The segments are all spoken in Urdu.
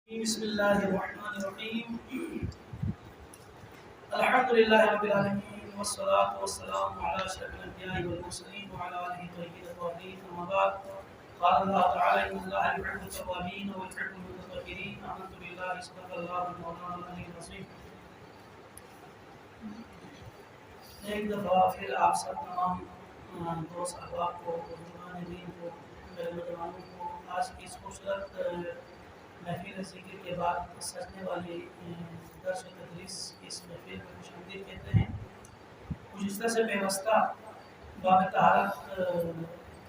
بسم الله الرحمن الرحيم. الحمد لله رب العالمين والصلاة والسلام على أشرف الأنبياء والمرسلين وعلى آله الطيبين الطاهرين. أما بعد، قال الله تعالى: إن الله يحب التوابين ويحب المتطهرين. آمنت بالله صدق الله مولانا العلي العظيم. ایک دفعہ پھر آپ سب تمام دوست احباب کو اور دین کو میرے نوجوانوں کو آج کی اس خوبصورت محفل ذکر کے بعد سجنے والی درس و تدریس کی اس محفل میں خوش آمدید کہتے ہیں. کچھ اس طرح سے پیوستہ باب طہارت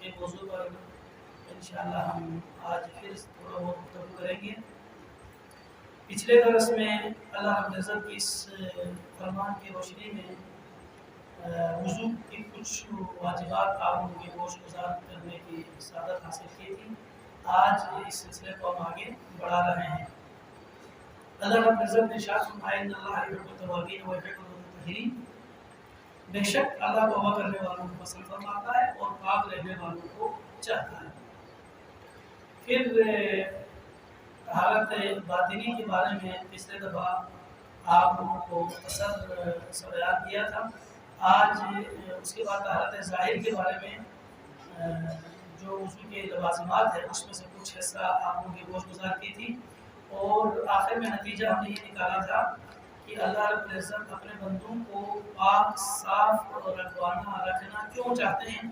کے موضوع پر انشاءاللہ ہم آج پھر تھوڑا بہت گفتگو کریں گے. پچھلے درس میں اللہ رب العزت کی اس فرمان کی روشنی میں وضو کی کچھ واجبات آپ لوگوں کے گوش گزار کرنے کی سعادت حاصل کی تھی. آج اس سلسلے کو ہم آگے بڑھا رہے ہیں. اللہ رب العزت نے ارشاد فرمایا: ان اللہ یحب التوابین ویحب المتطہرین. بے شک اللہ توبہ کرنے والوں کو پسند فرماتا ہے اور پاک رہنے والوں کو چاہتا ہے. پھر طہارت باطنی کے بارے میں پچھلے دفعہ آپ لوگوں کو مختصر سا بیان کیا تھا. آج اس کے بعد طہارت ظاہر کے بارے میں جو وضو کے لوازمات ہیں اس میں سے کچھ حصہ آپ لوگوں کی گوش گزار کی تھی، اور آخر میں نتیجہ ہم نے یہ نکالا تھا کہ اللہ رب العزت اپنے بندوں کو پاک صاف رکھنا کیوں چاہتے ہیں،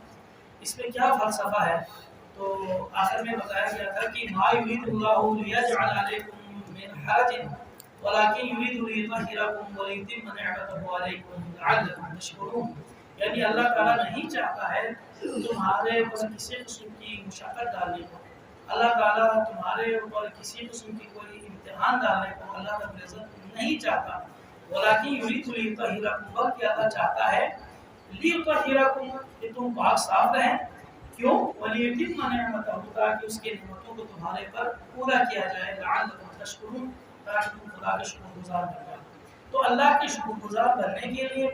اس میں کیا فلسفہ ہے. تو آخر میں بتایا گیا تھا کہ ما یرید اللہ لیجعل علیکم من حرج ولکن یرید لیطہرکم ولیتم نعمتہ علیکم لعلکم تشکرون. یعنی اللہ تعالیٰ نہیں چاہتا ہے تمہارے اوپر کسی قسم کی مشقت ڈالنے کو، اللہ تعالیٰ تمہارے اوپر کسی قسم کی کوئی امتحان ڈالنے کو اللہ رب العزت نہیں چاہتا. ولیکن یرید لیطہرکم، بلکہ اللہ چاہتا ہے لیطہرکم کہ تم پاک صاف رہیں. کیوں؟ ولیتم نعمتہ، تاکہ اس کے نعمتوں کو تمہارے پر پورا کیا جائے. لعلکم تشکرون، تاکہ تم خدا کا شکر گزار بن جاؤ. تو اللہ کی شکر گزار بننے کے لیے،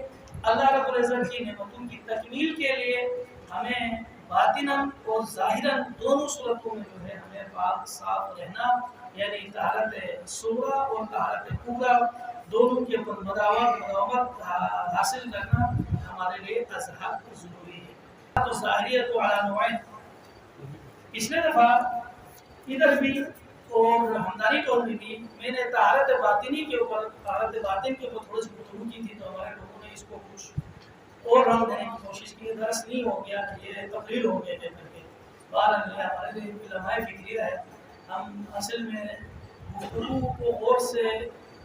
اللہ رب العزت کی نعمتوں کی تکمیل کے لیے ہمیں باطناً اور ظاہراً دونوں صورتوں میں جو ہے ہمیں پاک صاف رہنا، یعنی طہارت صغریٰ اور طہارت کبریٰ دونوں کے اوپر مداومت حاصل کرنا ہمارے لیے ازحد ضروری ہے. تو ظاہریت و علی نوعین، پچھلے دفعہ ادھر بھی اور ہمدانی طور میں بھی میں نے طہارت باطنی کے اوپر، طہارت باطن کے اوپر تھوڑی سی گفتگو کی تھی. تو ہمارے لوگوں نے اس کو کچھ اور رنگ دینے کی کوشش کی. درس نہیں ہو گیا، یہ تقریر ہو گیا کہہ کر کے. بہرحال ہمارے لیے علماء فکریہ ہے، ہم اصل میں گفتگو کو غور سے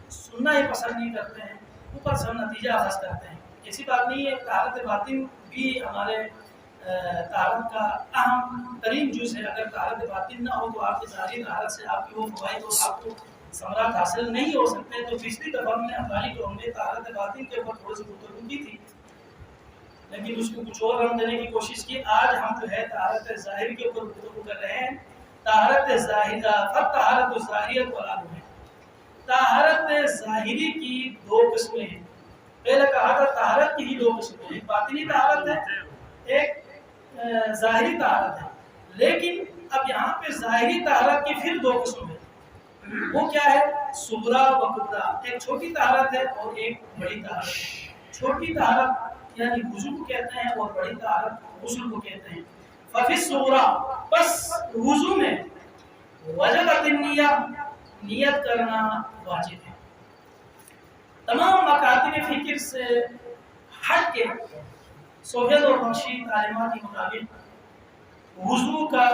سننا ہی پسند نہیں کرتے ہیں، اوپر سے ہم نتیجہ اخذ کرتے ہیں. ایسی بات نہیں ہے. طہارت باطن بھی ہمارے طہارت کا اہم ترین جز ہے. اگر طہارت باطن نہ ہو تو آپ کی ظاہری طہارت سے آپ کی وہ فوائد اور آپ کو ثمرات حاصل نہیں ہو سکتے. تو پچھلی دفعہ ہم نے ہماری قوم میں طہارت باطن کے اوپر تھوڑی سی گفتگو کی تھی، لیکن اس کو کچھ اور رنگ دینے کی کوشش کی. آج ہم جو ہے طہارت ظاہر کے اوپر گفتگو کر رہے ہیں. طہارت ظاہرہ، طہارت ظاہریت والعلم ہے. طہارت ظاہری کی دو قسمیں ہیں. پہلے کہا تھا طہارت کی ہی دو قسمیں ہیں، ایک باطنی طہارت ہے، ایک ظاہری طہارت ہے. لیکن اب یہاں پہ ظاہری طہارت کی پھر دو قسم ہے. وہ کیا ہے؟ صغریٰ و کبریٰ. ایک چھوٹی طہارت ہے اور ایک بڑی طہارت ہے. چھوٹی طہارت یعنی وضو کو کہتے ہیں اور بڑی طہارت غسل کو کہتے ہیں. ففی الصغریٰ، بس وضو میں وجبت النیہ، نیت کرنا واجب ہے. تمام مکاتب فکر سے ہٹ کے سہیل اور بخشی تعلیمات کے مطابق وضو کا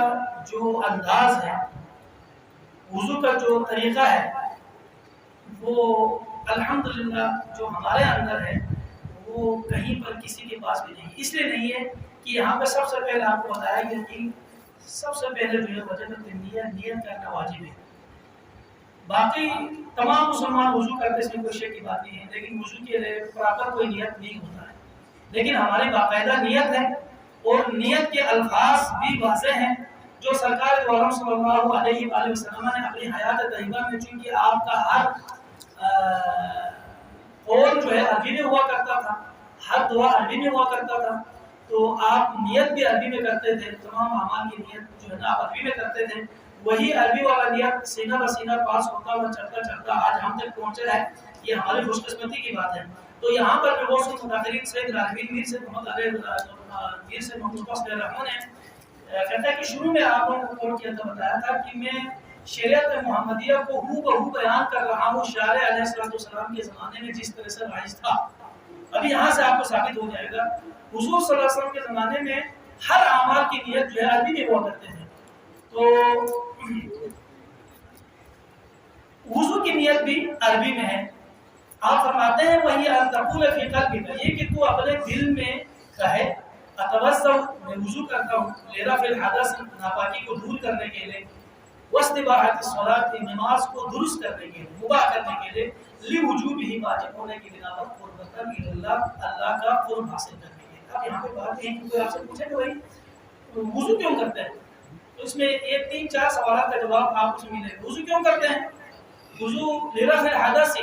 جو انداز ہے، وضو کا جو طریقہ ہے، وہ الحمدللہ جو ہمارے اندر ہے وہ کہیں پر کسی کے پاس بھی نہیں. اس لیے نہیں ہے کہ یہاں پہ سب سے پہلے آپ کو بتایا گیا کہ سب سے پہلے جو ہے وجبت النیہ، نیت کرنا واجب ہے. باقی تمام مسلمان وضو کرتے اس میں کوئی شک کی بات نہیں ہے، لیکن وضو کے لیے پراپر کوئی نیت نہیں ہوتا ہے. لیکن ہماری باقاعدہ نیت ہے، اور نیت کے الفاظ بھی واضح ہیں جو سرکار دو عالم صلی اللہ علیہ وآلہ وسلم نے اپنی حیات طیبہ میں، چونکہ آپ کا ہر قول جو ہے عربی میں ہوا کرتا تھا، ہر دعا عربی میں ہوا کرتا تھا، تو آپ نیت بھی عربی میں کرتے تھے. تمام اعمال کی نیت جو ہے نا آپ عربی میں کرتے تھے. وہی عربی والا نیت سینہ بسینہ پاس ہوتا ہوا چلتا چلتا آج ہم تک پہنچا ہے، یہ ہماری خوش قسمتی کی بات ہے۔ تو یہاں پر جو بہت سے متاثرین سید العارفین میر سے محمد علیہ میر سے محمد فضل الرحمن ہے، کہتا ہے کہ شروع میں آپ لوگوں کو کیا تھا بتایا تھا کہ میں شریعت محمدیہ کو ہو بہو بیان کر رہا ہوں شارع علیہ السلام کے زمانے میں جس طرح سے رائج تھا۔ ابھی یہاں سے آپ کو ثابت ہو جائے گا حضور صلی اللہ علیہ وسلم کے زمانے میں ہر اعمال کی نیت جو ہے عربی میں ہوا کرتے ہیں۔ تو وضو کی نیت بھی عربی میں ہے۔ آپ فرماتے ہیں وہی ان تقول فی قلبک، یہ کہ تو اپنے دل میں کہے اتوضا، میں وضو کرتا ہوں، لرفع الحدث، ناپاکی کو دور کرنے کے لیے، واستباحۃ الصلاۃ، نماز کو درست کرنے کے لیے، مباح کرنے کے لیے، لوجوبہ، واجب ہونے کی بنا پر، قربۃ اللہ، اللہ کا قرب حاصل کرنے کے لیے۔ اب یہاں پہ بات یہ ہے کہ کوئی آپ سے پوچھے کہ بھائی وضو کیوں کرتے ہیں، تو اس میں یہ 3-4 سوالات کا جواب آپ کو ملے گا۔ وضو کیوں کرتے ہیں؟ وضو لرفع الحدث،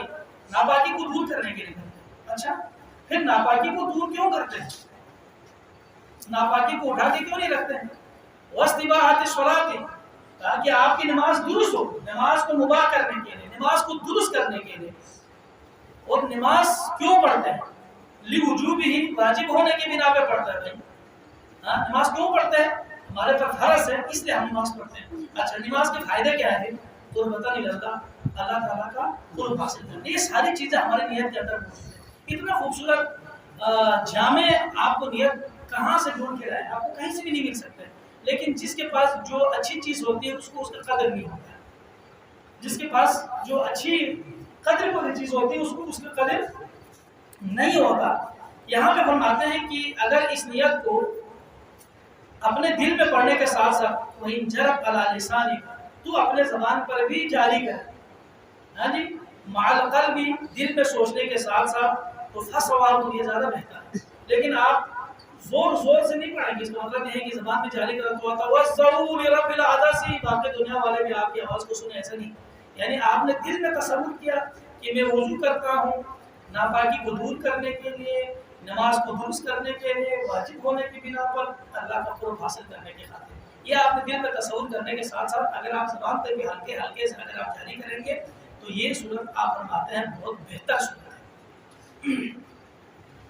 ناپاکی کو دور کرنے کے لیے کرتے ہیں۔ اچھا، پھر ناپاکی کو دور کیوں کرتے ہیں؟ ناپاکی کو اٹھا کے کیوں نہیں رکھتے ہیں؟ واستباحۃ الصلاۃ، تاکہ آپ کی نماز درست ہو، نماز کو مباح کرنے کے لیے، نماز کو درست کرنے کے لیے۔ اور نماز کیوں پڑھتے ہیں؟ لوجوبہ، واجب ہونے کی بنا پہ پڑھتا ہے بھائی۔ ہاں، نماز کیوں پڑھتے ہیں؟ ہمارے پر فرض ہے اس لیے ہم نماز پڑھتے ہیں۔ اچھا، نماز کے فائدے کیا ہے؟ قربۃ اللہ، اللہ تعالیٰ کا قرب حاصل کرنا۔ یہ ساری چیزیں ہماری نیت کے اندر موجود ہیں۔ اتنا خوبصورت جامع آپ کو نیت کہاں سے ڈھونڈ کے لائے، آپ کو کہیں سے بھی نہیں مل سکتا ہے۔ لیکن جس کے پاس جو اچھی چیز ہوتی ہے اس کو اس کا قدر نہیں ہوتا ہے، جس کے پاس جو اچھی قدر والی چیز ہوتی ہے اس کو اس کا قدر نہیں ہوتا۔ یہاں پہ فرماتے ہیں کہ اگر اس نیت کو اپنے دل میں پڑھنے کے ساتھ ساتھ وہی جرب علی لسانک، تو اپنے زبان پر بھی جاری کر، ہاں جی، مع القلب، دل میں سوچنے کے ساتھ ساتھ، تو فصواب، یہ زیادہ بہتر ہے۔ لیکن آپ زور سے نہیں پڑھیں گے، اس کا مطلب یہ ہے کہ زبان میں جاری کرنا تو آتا وَالزَّوْ لِرَبِّ الْعَدَسِ، باقی دنیا والے بھی آپ کی آواز کو سنیں، ایسا نہیں۔ یعنی آپ نے دل میں تصور کیا کہ میں وضو کرتا ہوں ناپاکی کو دور کرنے کے لیے، نماز کو درست کرنے کے لیے، واجب ہونے کی بنا پر، اللہ کا قرب حاصل کرنے کے خاطر۔ یہ آپ نے دل میں تصور کرنے کے ساتھ ساتھ اگر آپ زبان پہ بھی ہلکے سے اگر آپ جاری کریں گے تو یہ صورت آپ فرماتے ہیں بہت بہتر صورت ہے۔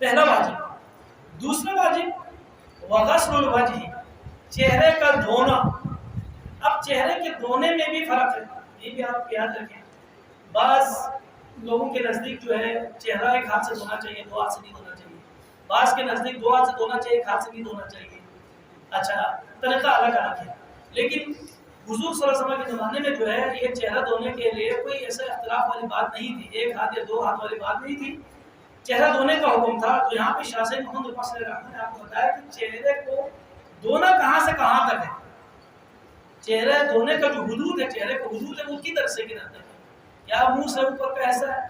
پہلا واجب۔ دوسرا واجب وغسل الوجہ، چہرے کا دھونا۔ اب چہرے کے دھونے میں بھی فرق ہے، یہ بھی آپ یاد رکھیں۔ بعض لوگوں کے نزدیک جو ہے چہرہ ایک ہاتھ سے دھونا چاہیے، 2 ہاتھ سے نہیں دھونا چاہیے۔ بعض کے نزدیک 2 ہاتھ سے دھونا چاہیے، 1 ہاتھ سے نہیں دھونا چاہیے۔ اچھا، طریقہ الگ الگ ہے، لیکن حضور صلی اللہ علیہ وسلم کے زمانے میں جو ہے یہ چہرہ دھونے کے لیے کوئی ایسا اختلاف والی بات نہیں تھی، 1 ہاتھ یا 2 ہاتھ والی بات نہیں تھی، چہرہ دھونے کا حکم تھا۔ تو یہاں پہ شاہ سید محمد فضل الرحمن نے آپ کو بتایا کہ چہرے کو دھونا کہاں سے کہاں تک ہے، چہرے دھونے کا جو حدود ہے، چہرے کا حدود ہے وہ کدھر سے کدھر تک ہے، کیا منہ سے اوپر کا ایسا ہے،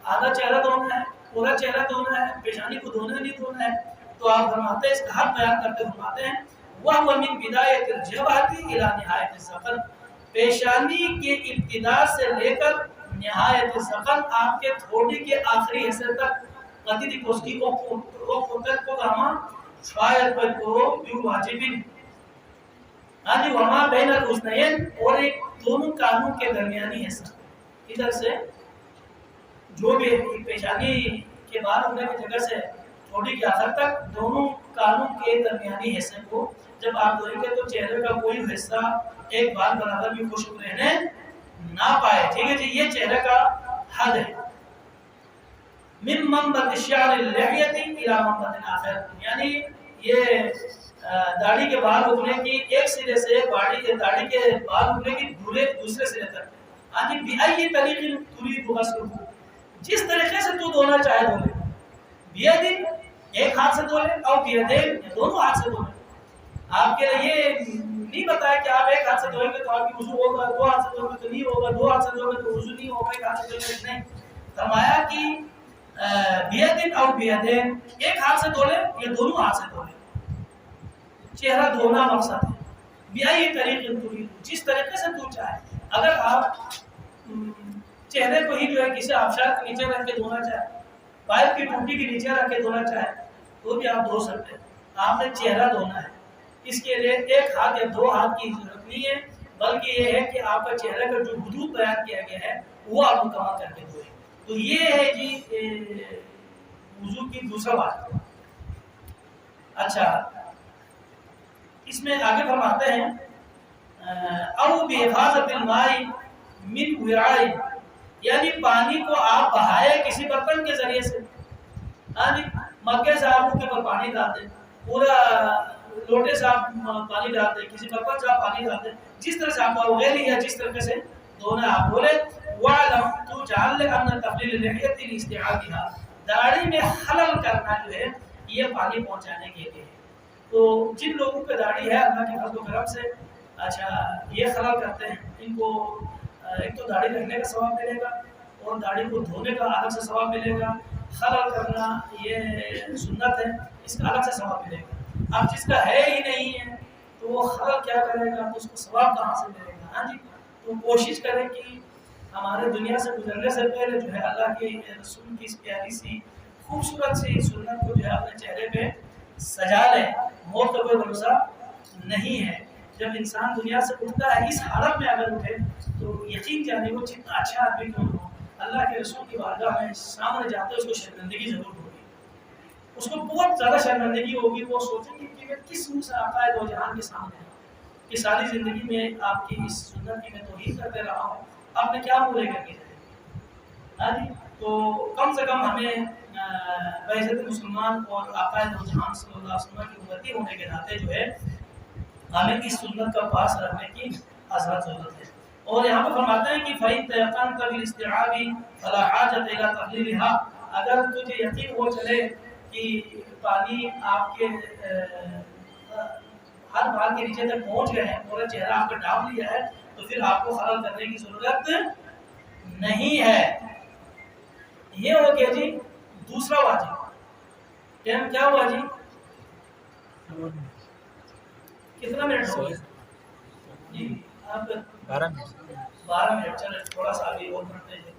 آدھا چہرہ دھونا ہے، پورا چہرہ دھونا ہے، پیشانی کو دھونا نہیں دھونا ہے؟ تو آپ فرماتے ہیں، اس کا حد بیان کرتے فرماتے ہیں وَهُوَ مِنْ بِدَایَةِ الْجَبْهَةِ إِلَى نِهَایَةِ الذَّقَنِ، پیشانی کے ابتدا سے لے کر نہایت الذقن، آپ کے تھوڑی کے آخری حصے تک، قدری کوسکی کو قدرت کو گاما شاید پر کو بیو واجبین، ہاں جی، وما بین الاذنین، اور ایک دونوں کانوں کے درمیانی حصہ، ادھر سے جو بھی پیشانی کے بعد ہونے کی جگہ سے تھوڑی کے آخر تک، دونوں کانوں کے درمیانی حصے کو جب آپ دھوئیں گے تو چہرے کا کوئی حصہ ایک بار برابر بھی خشک رہنے نہ پائے، ٹھیک ہے جی، یہ چہرے کا حد ہے۔ من منبت الشعر اللحیتی الى منبت الاخر، یعنی یہ داڑھی کے بال اگنے کی ایک سرے سے داڑھی کے بال اگنے کی دوسرے سرے تک، ہاں جی، بِأَيِّ طَرِيقٍ تُرِيدُ غَسْلُهُ، جس طریقے سے تو دھونا چاہے دھو لے، بیدن، ایک ہاتھ سے دھو لے، اور بیدین، دونوں ہاتھ سے دھو لے۔ آپ کے لیے یہ نہیں بتایا کہ آپ ایک ہاتھ سے دھوئیں گے تو آپ کی وضو ہوگا، 2 ہاتھ سے دھوئیں گے تو نہیں ہوگا، 2 ہاتھ سے دھوئیں گے تو وضو نہیں ہوگا، 1 ہاتھ سے دھوئیں گے نہیں۔ فرمایا کہ بیدن اور بیدین، ایک ہاتھ سے دھو لے یا دونوں ہاتھ سے دھو لے، چہرہ دھونا مقصد ہے۔ بِأَيِّ طَرِيقٍ تُرِيدُ، جس طریقے سے تو چاہے، اگر آپ چہرے کو ہی جو ہے کسی آبشار کے نیچے رکھ کے دھونا چاہے، پائپ کی ٹوٹی کے نیچے رکھ کے دھونا چاہے تو بھی آپ دھو سکتے ہیں۔ آپ نے چہرہ دھونا ہے، اس کے لیے 1 ہاتھ یا 2 ہاتھ کی ضرورت نہیں ہے، بلکہ یہ ہے کہ آپ کا چہرے کا جو حدود بیان کیا گیا ہے وہ آپ مکمل کر کے دھوئیں. تو یہ ہے جی وضو کی دوسرا بات. اچھا اس میں آگے فرماتے ہیں او بحفاظت الماء من وعاء، یعنی پانی کو آپ بہائے کسی برتن کے ذریعے سے. ہاں جی مگے سے آپ کے اوپر پانی ڈال دیں، پورا لوٹے سے آپ پانی ڈال دیں، کسی برتن سے آپ پانی ڈال دیں، جس طرح سے آپ غیری ہے جس طریقے سے دھونا آپ بولے. وعلم تو جان لے ان تقلیل اللحیۃ لاستعابها، داڑھی میں خلل کرنا جو ہے یہ پانی پہنچانے کے لیے. تو جن لوگوں پہ داڑھی ہے اللہ کے فضل و کرم سے اچھا یہ خلل کرتے ہیں، ان کو ایک تو داڑھی رکھنے کا ثواب ملے گا اور داڑھی کو دھونے کا الگ سے ثواب ملے گا. خلل کرنا یہ سنت ہے، اس کا الگ سے ثواب ملے گا. اب جس کا ہے ہی نہیں ہے تو وہ خلل کیا کرے گا، تو اس کو ثواب کہاں سے ملے گا. ہاں جی تو کوشش کریں کہ ہمارے دنیا سے گزرنے سے پہلے جو ہے اللہ کے رسول کی اس پیاری سی خوبصورت سی سنت کو جو ہے اپنے چہرے پہ سجا لیں. موت کا کوئی بھروسہ نہیں ہے. جب انسان دنیا سے اٹھتا ہے اس حالت میں اگر اٹھے تو یقین جانے وہ جتنا اچھا آدمی کیوں ہو، اللہ کے رسول کی بارگاہ میں سامنے جاتے اس کو شرمندگی ضرور ہوگی، اس کو بہت زیادہ شرمندگی ہوگی. وہ سوچیں گے کہ میں کس منہ سے آتا ہے دو جہان کے سامنے کہ ساری زندگی میں آپ کی اس سنت کی میں توہین کرتے رہا ہوں، آپ نے کیا بولے کر کے. ہاں جی تو کم سے کم ہمیں بعزت مسلمان اور آقا دو جہان صلی اللہ علیہ وسلم کی امتی ہونے کے ناطے جو ہے ہمیں اس سنت کا پاس رکھنے کی ازحد ضرورت ہے. اور یہاں پر فرماتے ہیں کہ فَإِن تَيَقَّنْتَ بِالِاسْتِعَابِ فَلَا حَاجَةَ إِلَىٰ تَقْلِيلِهَا، اگر تجھے یقین ہو چلے کہ پانی آپ کے ہر بال کے نیچے تک پہنچ گئے ہیں، پورا چہرہ آپ کا ڈھانپ لیا ہے، تو پھر آپ کو خلل کرنے کی ضرورت نہیں ہے. یہ ہو گیا جی دوسرا واجب. ٹائم کیا ہوا جی؟ کتنا منٹ ہو گیا جی؟ آپ 12 منٹ. چلے تھوڑا سا ابھی اور پڑھتے ہیں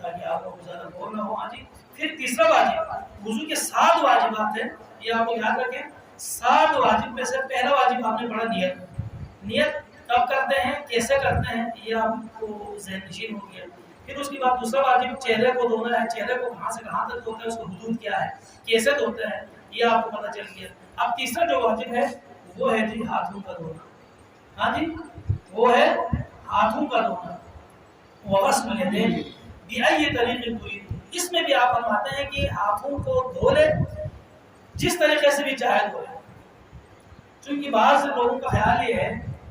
تاکہ آپ کو زیادہ بور نہ ہو. ہاں جی پھر تیسرا واجب، وضو کے 7 واجبات ہیں، یہ آپ کو یاد رکھیں. 7 واجب میں سے پہلا واجب آپ نے پڑھا نیت. نیت کب کرتے ہیں، کیسے کرتے ہیں، یہ آپ کو ذہن نشین ہو گیا. پھر اس کے بعد دوسرا واجب چہرے کو دھونا ہے. چہرے کو کہاں سے کہاں تک دھوتے ہیں، اس کا حدود کیا ہے، کیسے دھوتے ہیں، یہ آپ کو پتہ چل گیا. اب تیسرا جو واجب ہے وہ ہے جی ہاتھوں کا دھونا. ہاں جی وہ ہے ہاتھوں کا دھونا. وغسل الیدین بأی طریق ترید، اس میں بھی آپ فرماتے ہیں کہ ہاتھوں کو دھو لے جس طریقے سے بھی چاہے دھو لے. چونکہ بعض لوگوں کا خیال یہ ہے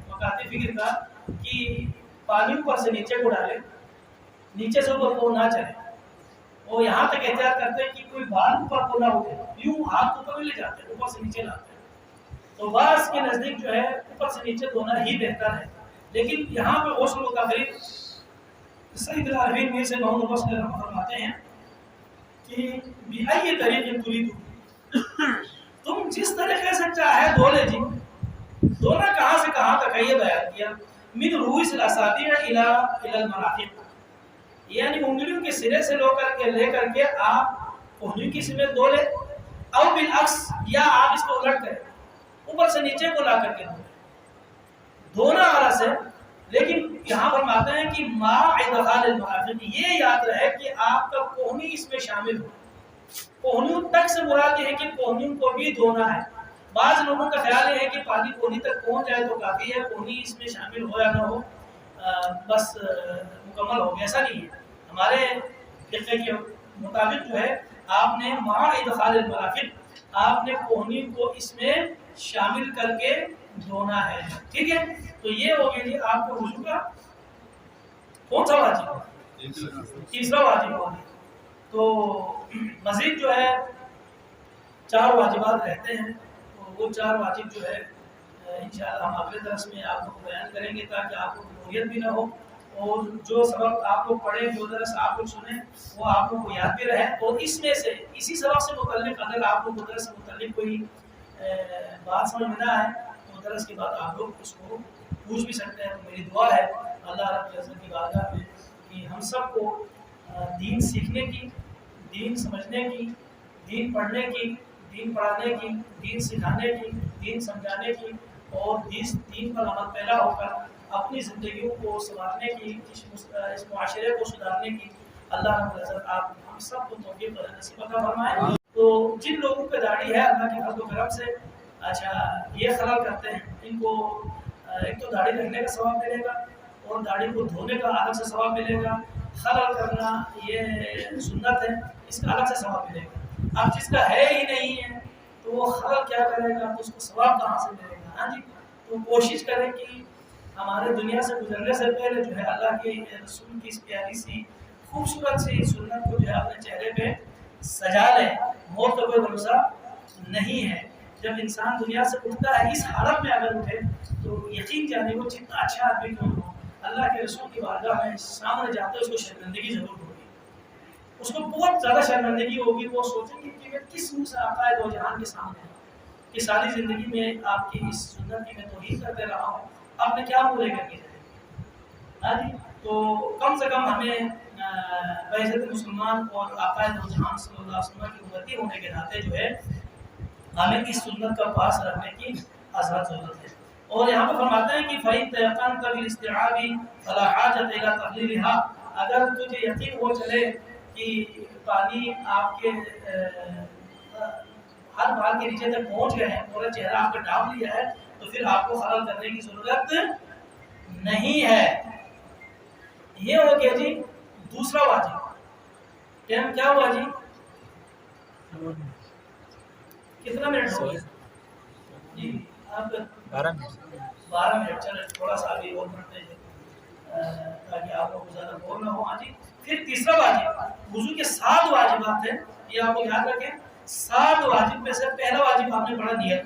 مکاتی فکر کا کہ پانی اوپر سے نیچے کو ڈالے، نیچے سے اوپر کو نہ چلے. وہ یہاں تک احتیاط کرتے ہیں کہ کوئی بال اوپر کو نہ اٹھے، یوں ہاتھ اوپر لے جاتے ہیں، اوپر سے نیچے لاتے ہیں. تو بعض کے نزدیک جو ہے اوپر سے نیچے دھونا ہی بہتر ہے. لیکن یہاں پہ غسل و تفریق سید العارفین میر سے محمد عباس فرماتے ہیں کہ بأی طریق ترید، تم جس طریقے سے چاہے دھو لے. جی دھونا کہاں سے کہاں تک ہے یہ بیان کیا. من رؤوس الاصابع الى المرافق، یعنی انگلیوں کے سرے سے لے کر کے آپ انگلیوں کی سرے دھو لے. او بالعکس، یا آپ اس کو الٹ کریں، اوپر سے نیچے کو لا کر کے دھونا غرض ہے. لیکن یہاں فرماتے ہیں کہ ما ادخال المرافق، یہ یاد رہے کہ آپ کا کوہنی اس میں شامل ہو. کوہنیوں تک سے مراد یہ ہے کہ کوہنیوں کو بھی دھونا ہے. بعض لوگوں کا خیال یہ ہے کہ پانی کوہنی تک پہنچ جائے تو کافی ہے، کوہنی اس میں شامل ہو یا نہ ہو بس مکمل ہو گیا. ایسا نہیں ہے. ہمارے فقہ کے مطابق جو ہے آپ نے مع ادخال المرافق، آپ نے کوہنی کو اس میں شامل کر کے دھونا ہے. ٹھیک ہے، تو یہ ہو گیا جی آپ کو وضو کا کون سا واجب؟ تیسرا واجب ہو گیا. تو مزید جو ہے 4 واجبات رہتے ہیں. تو وہ 4 واجب جو ہے انشاءاللہ ہم اگلے درس میں آپ کو بیان کریں گے تاکہ آپ کو بوریت بھی نہ ہو، اور جو سبق آپ لوگ پڑھیں، جو درس آپ لوگ سنیں وہ آپ لوگ کو یاد بھی رہے. اور اس میں سے اسی سبق سے متعلق اگر آپ لوگ کو درس سے متعلق کوئی بات سمجھ میں نہ آئے تو درس کے بعد آپ لوگ اس کو پوچھ بھی سکتے ہیں. تو میری دعا ہے اللہ رب العزت کی بارگاہ میں کہ ہم سب کو دین سیکھنے کی، دین سمجھنے کی، دین پڑھنے کی، دین پڑھانے کی، دین سکھانے کی، دین سمجھانے کی اور دین پر عمل پیرا ہو کر اپنی زندگیوں کو سنوارنے کی، اس معاشرے کو سدھارنے کی اللہ رب العزت آپ ہم سب کو توفیق نصیب عطا فرمائے۔ تو جن لوگوں پہ داڑھی ہے اللہ کے فضل و کرم سے اچھا یہ خلل کرتے ہیں، ان کو ایک تو داڑھی رکھنے کا ثواب ملے گا اور داڑھی کو دھونے کا الگ سے ثواب ملے گا، خلل کرنا یہ سنت ہے اس کا الگ سے ثواب ملے گا۔ اب جس کا ہے ہی نہیں ہے تو وہ خلل کیا کرے گا، تو اس کو ثواب کہاں سے ملے گا؟ ہاں جی، تو کوشش کریں کہ ہمارے دنیا سے گزرنے سے پہلے جو ہے اللہ کے رسول کی اس پیاری سی خوبصورت سی سنت کو جو ہے اپنے چہرے پہ سجا لیں۔ موت کا کوئی بھروسہ نہیں ہے، جب انسان دنیا سے اٹھتا ہے اس حالت میں اگر اٹھے تو یقین جانے وہ جتنا اچھا آدمی کیوں ہو، اللہ کے رسول کی بارگاہ میں سامنے جاتے اس کو شرمندگی ضرور ہوگی، اس کو بہت زیادہ شرمندگی ہوگی۔ وہ سوچیں گے کہ میں کس منہ سے آتا ہے دو جہان کے سامنے کہ ساری زندگی میں آپ کی اس سنت کی میں توہین کرتے رہا ہوں، آپ نے کیا بولے کر کے ہاں جی۔ تو کم سے کم ہمیں بعزت مسلمان اور آقا دو جہان صلی اللہ علیہ وسلم کی امتی ہونے کے ناطے جو ہے ہمیں اس سنت کا پاس رکھنے کی ازحد ضرورت ہے۔ اور یہاں پہ فرماتے ہیں کہ فَإِن تَيَقَّنْتَ بِالِاسْتِعَابِ فَلَا حَاجَةَ إِلَىٰ تَقْلِيلِهَا، اگر تجھے یقین ہو چلے کہ پانی آپ کے ہر بال کے نیچے تک پہنچ گئے ہیں، پورا چہرہ آپ کا ڈھانپ لیا ہے، تو پھر آپ کو خلل کرنے کی ضرورت نہیں ہے۔ یہ ہو گیا جی دوسرا واجب۔ ٹائم کیا ہوا جی؟ کتنا منٹ ہو گیا جی؟ آپ 12 منٹ۔ چلے تھوڑا سا ابھی اور پڑھتے ہیں تاکہ آپ کو زیادہ بور نہ ہو۔ ہاں جی، پھر تیسرا واجب، وضو کے 7 واجبات ہیں، یہ آپ کو یاد رکھیں۔ 7 واجب میں سے پہلا واجب آپ نے پڑھا نیت۔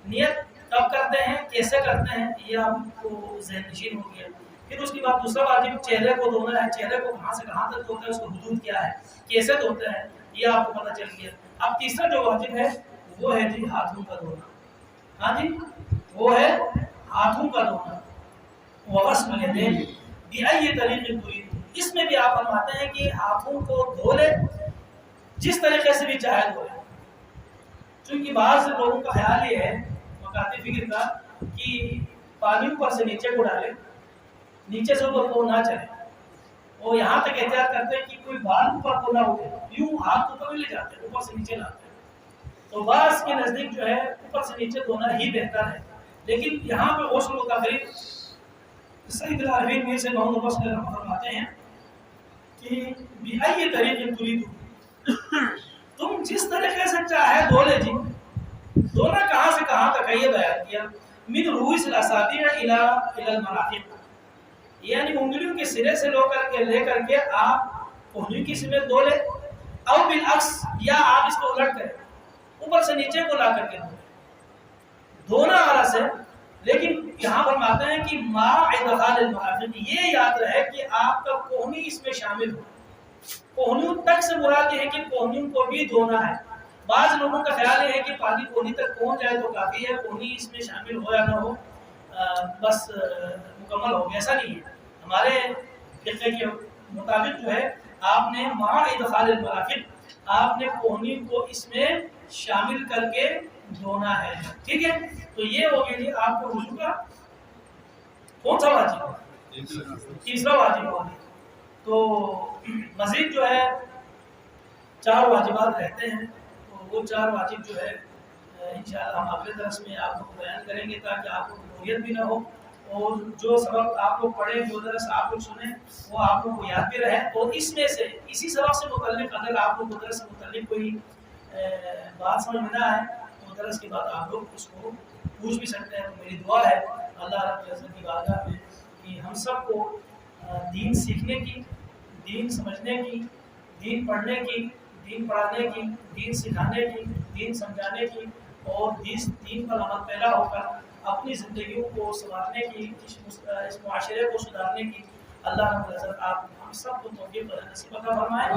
نیت کب کرتے ہیں، کیسے کرتے ہیں، یہ آپ کو ذہن نشین ہو گیا۔ پھر اس کے بعد دوسرا واجب چہرے کو دھونا ہے، چہرے کو کہاں سے کہاں تک دھوتے ہیں، اس کو حدود کیا ہے، کیسے دھوتے ہیں، یہ آپ کو پتہ چل گیا۔ اب تیسرا جو واجب ہے وہ ہے جی ہاتھوں کا دھونا۔ ہاں جی، وہ ہے ہاتھوں کا دھونا۔ وغسل الیدین بأی طریق ترید، اس میں بھی آپ فرماتے ہیں کہ ہاتھوں کو دھو لے جس طریقے سے بھی چاہے دھو لے، چونکہ بعض لوگوں کا خیال یہ ہے مکاتب فکر کا کہ پانی اوپر سے نیچے کو ڈالے، نیچے سے اوپر کو نہ چلے، وہ یہاں تک احتیاط کرتے ہیں کہ کوئی بال اوپر کو نہ اٹھے، یوں ہاتھ اوپر نہیں لے جاتے، اوپر سے نیچے لاتے ہیں۔ تو بعض کے نزدیک جو ہے اوپر سے نیچے دھونا ہی بہتر ہے، لیکن یہاں پہ غسل و تفریق سید العارفین میر سے محمد عباس فرماتے ہیں کہ بأی طریق ترید، تم جس طریقے سے چاہے دھو لے جی۔ دھونا کہاں سے کہاں تک ہے یہ بیان کیا، من رؤوس الاصابع الى المرافق، یعنی انگلیوں کے سرے سے لے کر کے آپ کوہنی کی سمت دھو لے، او بالعکس، یا آپ اس کو الٹ کریں، اوپر سے نیچے کو لا کر کے دھونا غرض سے۔ لیکن یہاں فرماتے ہیں کہ ما ادخال المرافق، یہ یاد رہے کہ آپ کا کوہنی اس میں شامل ہو۔ کوہنیوں تک سے مراد یہ ہے کہ کوہنیوں کو بھی دھونا ہے۔ بعض لوگوں کا خیال یہ ہے کہ پانی کوہنی تک پہنچ جائے تو کافی ہے، کوہنی اس میں شامل ہو یا نہ ہو بس مکمل ہو گیا، ایسا نہیں ہے۔ ہمارے فقہ کے مطابق جو ہے آپ نے مع ادخال المرافق، آپ نے کوہنی کو اس میں شامل کر کے دھونا ہے، ٹھیک ہے۔ تو یہ ہو گیا جی آپ کو وضو کا کون سا واجب؟ تیسرا واجب ہو گیا۔ تو مزید جو ہے 4 واجبات رہتے ہیں، تو وہ 4 واجب جو ہے انشاءاللہ ہم اگلے درس میں آپ کو بیان کریں گے تاکہ آپ کو بوریت بھی نہ ہو، اور جو سبق آپ لوگ پڑھیں، جو درس آپ لوگ سنیں وہ آپ لوگ کو یاد بھی رہے۔ اور اس میں سے اسی سبق سے متعلق اگر آپ لوگ کو درس سے متعلق کوئی بات سمجھ میں نہ آئے تو درس کے بعد آپ لوگ اس کو پوچھ بھی سکتے ہیں۔ تو میری دعا ہے اللہ رب العزت کی بارگاہ میں کہ ہم سب کو دین سیکھنے کی، دین سمجھنے کی، دین پڑھنے کی، دین پڑھانے کی، دین سکھانے کی، دین سمجھانے کی، اور دین پر عمل پیرا ہو کر اپنی زندگیوں کو سنوارنے کی، اس معاشرے کو سدھارنے کی اللہ رب العزت آپ ہم سب کو توفیق نصیب عطا فرمائے۔